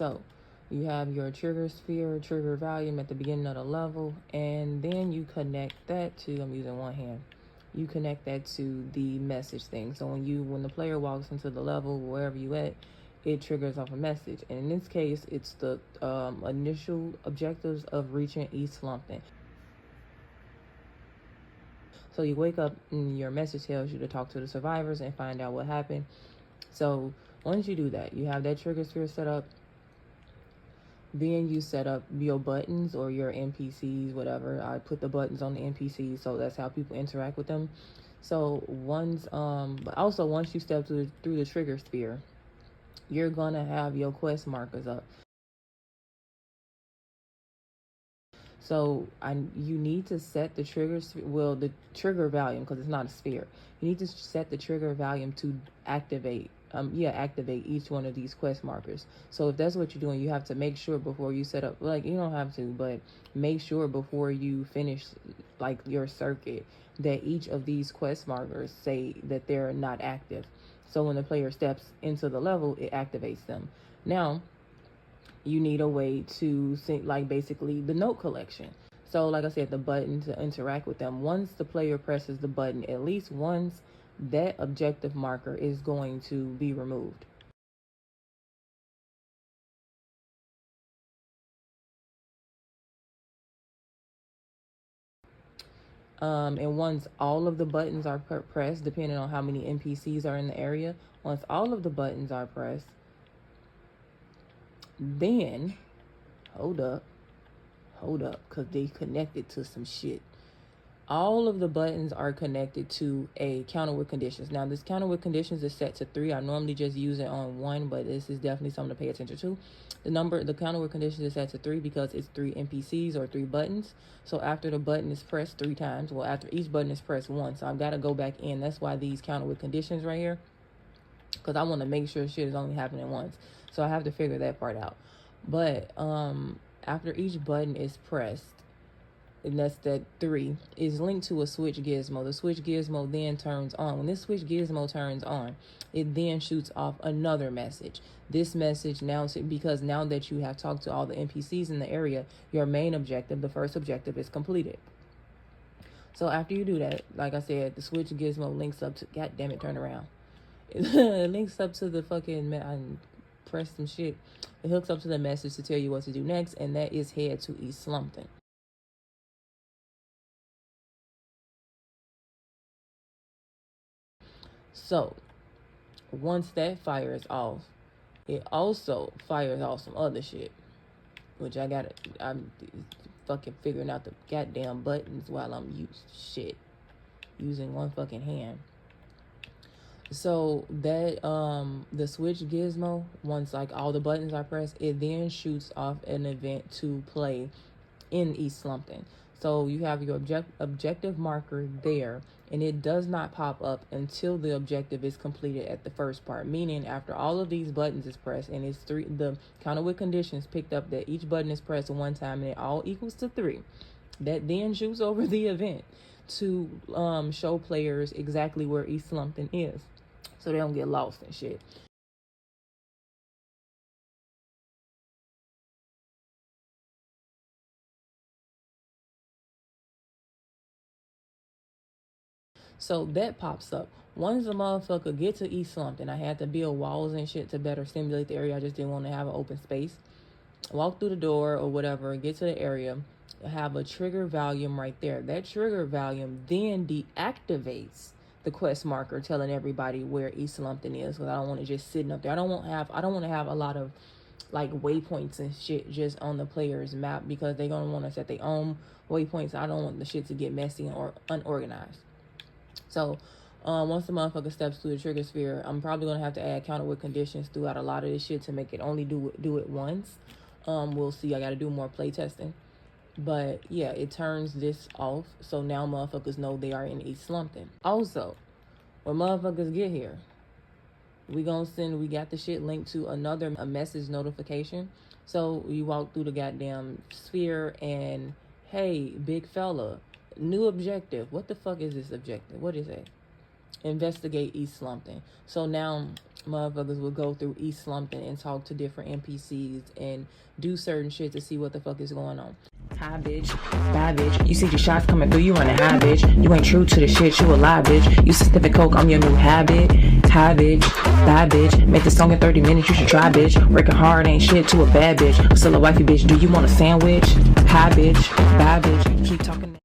So you have your trigger sphere, trigger volume at the beginning of the level, and then you connect that to, I'm using one hand, you connect that to the message thing. So when the player walks into the level, wherever you at, it triggers off a message. And in this case, it's the initial objectives of reaching East Slumpton. So you wake up and your message tells you to talk to the survivors and find out what happened. So once you do that, you have that trigger sphere set up. Then you set up your buttons or your NPCs, whatever. I put the buttons on the NPCs, so that's how people interact with them. So but also once you step through the trigger sphere, you're gonna have your quest markers up. So you need to set the the trigger volume, because it's not a sphere. You need to set the trigger volume to activate each one of these quest markers. So if that's what you're doing, you have to make sure before you set up, like, you don't have to, but make sure before you finish like your circuit that each of these quest markers say that they're not active. So when the player steps into the level, it activates them. Now you need a way to sync, like basically the note collection. So like I said, the button to interact with them. Once the player presses the button, at least once, that objective marker is going to be removed. And once all of the buttons are pressed, depending on how many NPCs are in the area, once all of the buttons are pressed, then hold up, because they connected to some shit. All of the buttons are connected to a counter with conditions. Now, this counter with conditions is set to 3. I normally just use it on 1, but this is definitely something to pay attention to. The counter with conditions is set to 3 because it's 3 NPCs or 3 buttons. So after the button is pressed 3 times, well, after each button is pressed once, so I've got to go back in. That's why these counter with conditions right here, because I want to make sure shit is only happening once. So I have to figure that part out. But after each button is pressed, and that's that 3, is linked to a switch gizmo. The switch gizmo then turns on. When this switch gizmo turns on, it then shoots off another message. This message now, because now that you have talked to all the NPCs in the area, your main objective, the first objective, is completed. So after you do that, like I said, the switch gizmo links up to, god damn it, turn around. It links up to the fucking, I pressed some shit. It hooks up to the message to tell you what to do next, and that is head to East Slumpton. So once that fires off, it also fires off some other shit, which I'm fucking figuring out the goddamn buttons while I'm using one fucking hand. So that the switch gizmo, once like all the buttons are pressed, it then shoots off an event to play in East Slumpton. So you have your objective marker there, and it does not pop up until the objective is completed at the first part. Meaning, after all of these buttons is pressed, and it's 3, the counter with conditions picked up that each button is pressed one time, and it all equals to 3. That then shoots over the event to show players exactly where East Slumpton is, so they don't get lost and shit. So that pops up. Once a motherfucker get to East Slumpton, I had to build walls and shit to better stimulate the area. I just didn't want to have an open space. Walk through the door or whatever, get to the area, have a trigger volume right there. That trigger volume then deactivates the quest marker telling everybody where East Slumpton is, because I don't want it just sitting up there. I don't want to have a lot of like waypoints and shit just on the player's map, because they're gonna want to set their own waypoints. I don't want the shit to get messy or unorganized. So once the motherfucker steps through the trigger sphere, I'm probably gonna have to add counter with conditions throughout a lot of this shit to make it only do it once. We'll see. I gotta do more play testing. But yeah, it turns this off, so now motherfuckers know they are in East Slumpton. Also, when motherfuckers get here, we got the shit linked to a message notification. So you walk through the goddamn sphere and, hey, big fella, new objective. What the fuck is this objective? What is it? Investigate East Slumpton. So now motherfuckers would go through East Slumpton and talk to different NPCs and do certain shit to see what the fuck is going on. Hi bitch, bye bitch. You see your shots coming through, you running high bitch. You ain't true to the shit, you a lie bitch. You sniffing coke, I'm your new habit. Hi bitch, bye bitch. Make the song in 30 minutes, you should try bitch. Working hard ain't shit to a bad bitch. I'm still a wifey bitch, do you want a sandwich? Hi bitch, bye bitch. Keep talking.